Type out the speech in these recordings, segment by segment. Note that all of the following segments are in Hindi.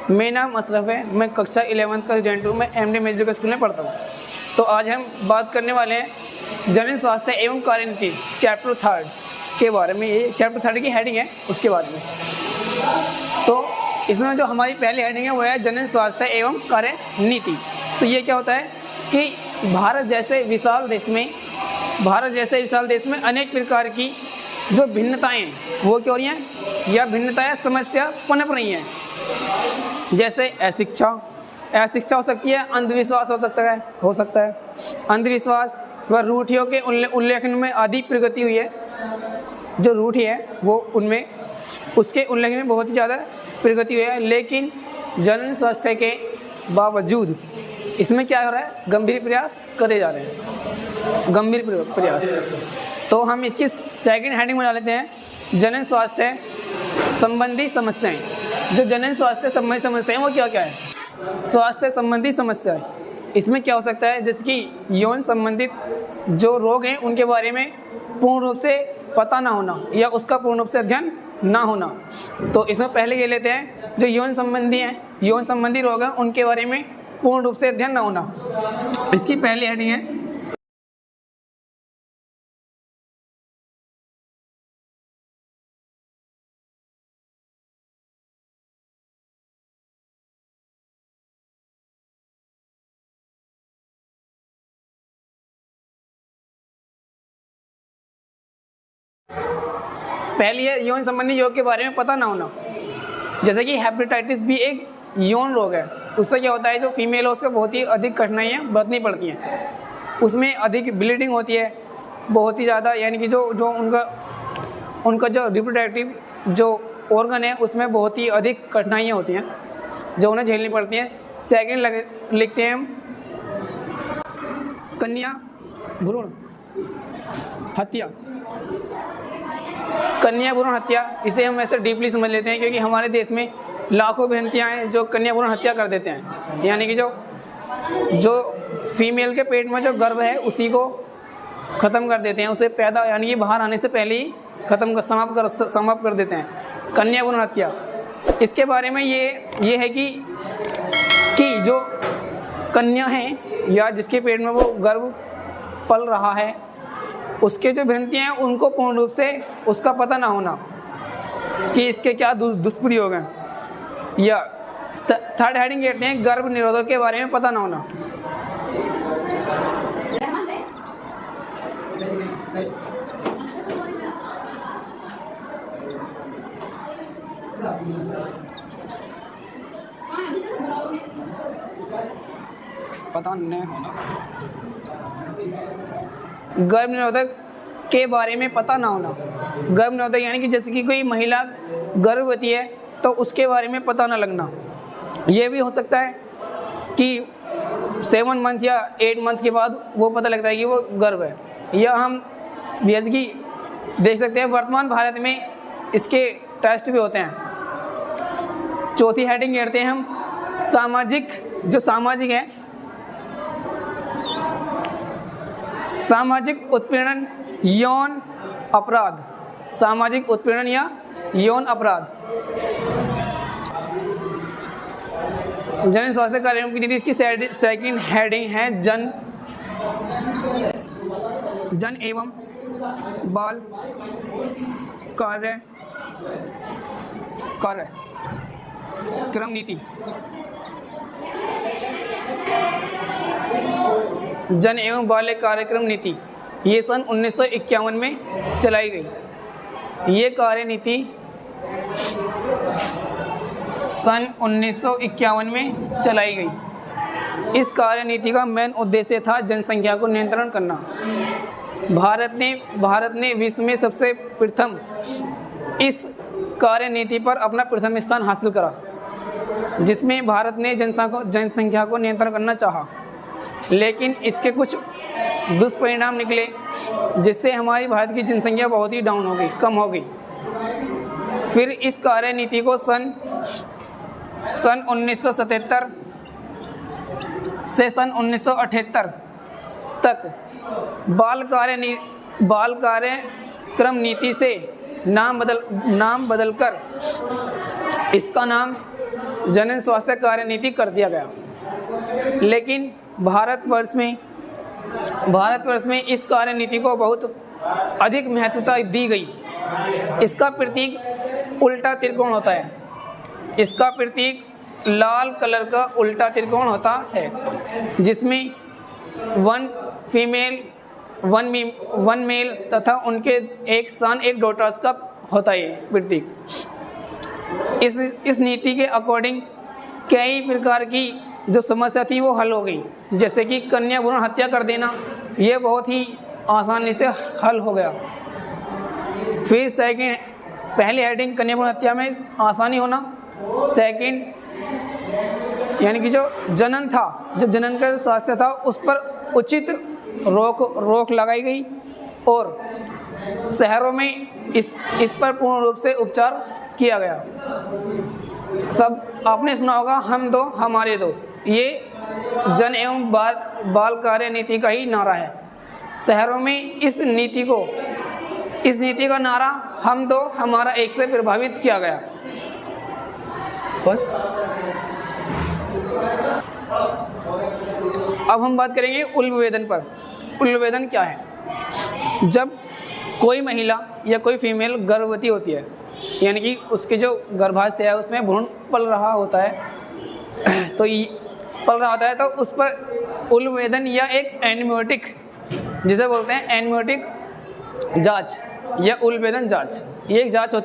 मेरा नाम अशरफ है, मैं कक्षा 11th का स्टूडेंट हूँ। मैं एमडी मेडिकल स्कूल में पढ़ता हूँ। तो आज हम बात करने वाले हैं जनन स्वास्थ्य एवं कार्यनीति चैप्टर 3 के बारे में। ये चैप्टर 3 की हेडिंग है, उसके बारे में। तो इसमें जो हमारी पहली हेडिंग है वो है जनन स्वास्थ्य एवं कार्यनीति। तो ये क्या होता है कि भारत जैसे विशाल देश में अनेक प्रकार की जो भिन्नताएं हैं वो क्या हो रही हैं या भिन्नताएं समस्या पनप रही हैं। जैसे अशिक्षा हो सकती है, अंधविश्वास हो सकता है। अंधविश्वास व रूढ़ियों के उल्लेखन में अधिक प्रगति हुई है। जो रूढ़ी है वो उनमें उसके उल्लेखन में बहुत ही ज़्यादा प्रगति हुई है, लेकिन जनन स्वास्थ्य के बावजूद इसमें क्या हो रहा है, गंभीर प्रयास करे जा रहे हैं, गंभीर प्रयास। तो हम इसकी सेकंड हेडिंग बना लेते हैं जनन स्वास्थ्य संबंधी समस्याएं। जो जनन स्वास्थ्य संबंधी समस्याएं वो क्या क्या है। स्वास्थ्य संबंधी समस्याएं इसमें क्या हो सकता है, जैसे कि यौन संबंधित जो रोग हैं उनके बारे में पूर्ण रूप से पता ना होना या उसका पूर्ण रूप से अध्ययन ना होना। तो इसमें पहले ये लेते हैं जो यौन संबंधी रोग हैं उनके बारे में पूर्ण रूप से अध्ययन ना होना। इसकी पहली हेडिंग है पहली है यौन संबंधी रोग के बारे में पता ना होना। जैसे कि हेपेटाइटिस भी एक यौन रोग है। उससे क्या होता है, जो फीमेल है उसको बहुत ही अधिक कठिनाइयाँ बरतनी पड़ती हैं। उसमें अधिक ब्लीडिंग होती है बहुत ही ज़्यादा, यानी कि जो उनका जो रिप्रोडक्टिव जो ऑर्गन है उसमें बहुत ही अधिक कठिनाइयाँ होती हैं जो उन्हें झेलनी पड़ती हैं। सेकेंड लिखते हैं हम कन्या भ्रूण हत्या। इसे हम ऐसे डीपली समझ लेते हैं क्योंकि हमारे देश में लाखों बहनतियाँ हैं जो कन्या भ्रूण हत्या कर देते हैं, यानी कि जो फीमेल के पेट में जो गर्भ है उसी को ख़त्म कर देते हैं, उसे पैदा यानी कि बाहर आने से पहले ही समाप्त कर देते हैं, कन्या भ्रूण हत्या। इसके बारे में ये है कि जो कन्या है या जिसके पेट में वो गर्भ पल रहा है उसके जो भ्रांतियाँ हैं उनको पूर्ण रूप से उसका पता ना होना कि इसके क्या दुष्प्रयोग हैं। या थर्ड हेडिंग कहते हैं गर्भ निरोधक के बारे में पता ना होना। पता नहीं होना, गर्भ निरोधक के बारे में पता ना होना। गर्भ निरोधक यानी कि जैसे कि कोई महिला गर्भवती है तो उसके बारे में पता ना लगना। ये भी हो सकता है कि 7 मंथ या 8 मंथ के बाद वो पता लगता है कि वो गर्भ है। या हम जैसे कि देख सकते हैं वर्तमान भारत में इसके टेस्ट भी होते हैं। चौथी हेडिंग कहते हैं हम सामाजिक है, सामाजिक उत्पीड़न यौन अपराध। सामाजिक उत्पीड़न या यौन अपराध। जनन स्वास्थ्य कार्यक्रम की नीति इसकी सेकंड हेडिंग है जन एवं बाल कार्यक्रम नीति। जन एवं बाल कार्यक्रम नीति ये सन 1951 में चलाई गई। ये कार्यनीति सन 1951 में चलाई गई। इस कार्यनीति का मेन उद्देश्य था जनसंख्या को नियंत्रण करना। भारत ने विश्व में सबसे प्रथम इस कार्यनीति पर अपना प्रथम स्थान हासिल करा, जिसमें भारत ने जनसंख्या को नियंत्रण करना चाहा, लेकिन इसके कुछ दुष्परिणाम निकले जिससे हमारी भारत की जनसंख्या बहुत ही डाउन हो गई, कम हो गई। फिर इस कार्यनीति को सन 1977 से सन 1978 तक बाल कार्यक्रम नीति से नाम बदलकर इसका नाम जनन स्वास्थ्य कार्यनीति कर दिया गया। लेकिन भारतवर्ष में इस कार्यनीति को बहुत अधिक महत्वता दी गई। इसका प्रतीक उल्टा त्रिकोण होता है। इसका प्रतीक लाल कलर का उल्टा त्रिकोण होता है, जिसमें 1 फीमेल 1 मेल तथा उनके एक सन एक डॉटर्स का होता है प्रतीक। इस नीति के अकॉर्डिंग कई प्रकार की जो समस्या थी वो हल हो गई, जैसे कि कन्या भ्रूण हत्या कर देना, ये बहुत ही आसानी से हल हो गया। फिर सेकंड, पहली हेडिंग कन्या भ्रूण हत्या में आसानी होना। सेकंड यानी कि जो जनन था, जो जनन का स्वास्थ्य था उस पर उचित रोक लगाई गई और शहरों में इस पर पूर्ण रूप से उपचार किया गया। सब आपने सुना होगा, हम दो हमारे दो, ये जन एवं बाल कार्य नीति का ही नारा है। शहरों में इस नीति का नारा हम दो हमारा एक से प्रभावित किया गया। बस अब हम बात करेंगे उल्बेदन पर। उल्बेदन क्या है? जब कोई महिला या कोई फीमेल गर्भवती होती है, यानी कि उसके जो गर्भाशय है उसमें भ्रूण पल रहा होता है, तो उस पर उल्बेदन या एक एनियोटिक, जिसे बोलते हैं एनियोटिक जांच या उल्बेदन जांच, ये एक जांच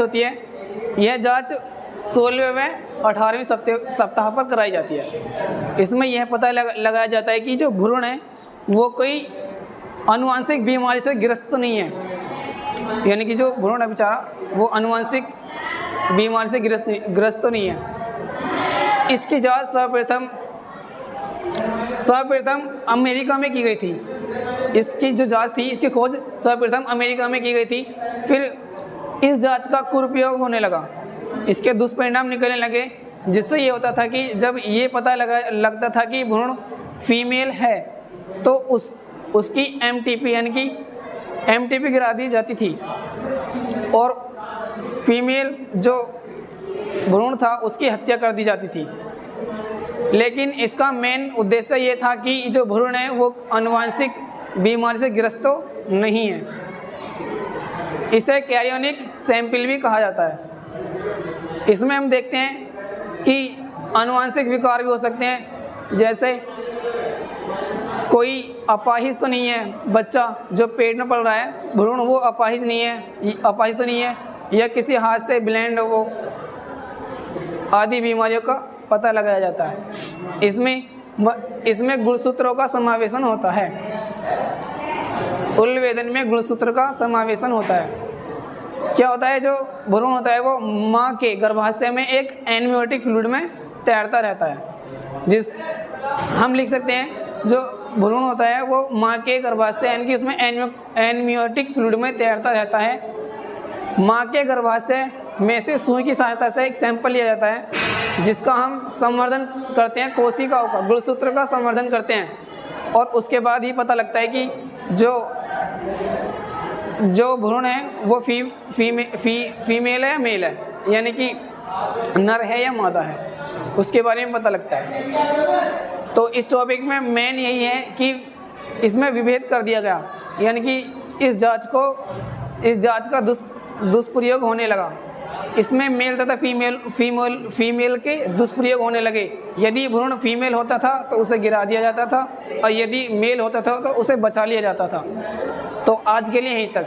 होती है। यह जांच 16वें व 18वें सप्ताह पर कराई जाती है। इसमें यह पता लगाया जाता है कि जो भ्रूण है वो कोई आनुवंशिक बीमारी से ग्रस्त तो नहीं है, यानी कि जो भ्रूण है बेचारा वो आनुवंशिक बीमारी से ग्रस्त तो नहीं है। इसकी जांच सर्वप्रथम अमेरिका में की गई थी। इसकी जो जांच थी, इसकी खोज सर्वप्रथम अमेरिका में की गई थी। फिर इस जांच का कुप्रयोग होने लगा, इसके दुष्परिणाम निकलने लगे, जिससे ये होता था कि जब ये पता लगता था कि भ्रूण फीमेल है तो उसकी एमटीपी यानी कि एमटीपी गिरा दी जाती थी और फीमेल जो भ्रूण था उसकी हत्या कर दी जाती थी। लेकिन इसका मेन उद्देश्य ये था कि जो भ्रूण है वो आनुवंशिक बीमारी से ग्रस्त तो नहीं है। इसे कैरियोनिक सैंपल भी कहा जाता है। इसमें हम देखते हैं कि आनुवंशिक विकार भी हो सकते हैं, जैसे कोई अपाहिज तो नहीं है, बच्चा जो पेट में पल रहा है भ्रूण वो अपाहिज तो नहीं है, या किसी हाथ से ब्लेंड वो आदि बीमारियों का पता लगाया जाता है। इसमें गुणसूत्रों का समावेशन होता है। उल्बेदन में गुणसूत्र का समावेशन होता है। क्या होता है? जो भ्रूण होता है वो माँ के गर्भाशय में एक एनियोटिक फ्लूइड में तैरता रहता है, जिस हम लिख सकते हैं जो भ्रूण होता है वो माँ के गर्भाशय यानी कि उसमें एनियोटिक फ्लूइड में तैरता रहता है। माँ के गर्भाशय में से सुई की सहायता से एक सैंपल लिया जाता है, जिसका हम संवर्धन करते हैं, कोशिकाओं का गुणसूत्र का संवर्धन करते हैं, और उसके बाद ही पता लगता है कि जो भ्रूण है वो फीमेल है या मेल है, यानी कि नर है या मादा है, उसके बारे में पता लगता है। तो इस टॉपिक में मेन यही है कि इसमें विभेद कर दिया गया, यानी कि इस जांच का दुष्प्रयोग होने लगा। इसमें मेल तथा फीमेल के दुष्प्रयोग होने लगे। यदि भ्रूण फीमेल होता था तो उसे गिरा दिया जाता था, और यदि मेल होता था तो उसे बचा लिया जाता था। तो आज के लिए यहीं तक।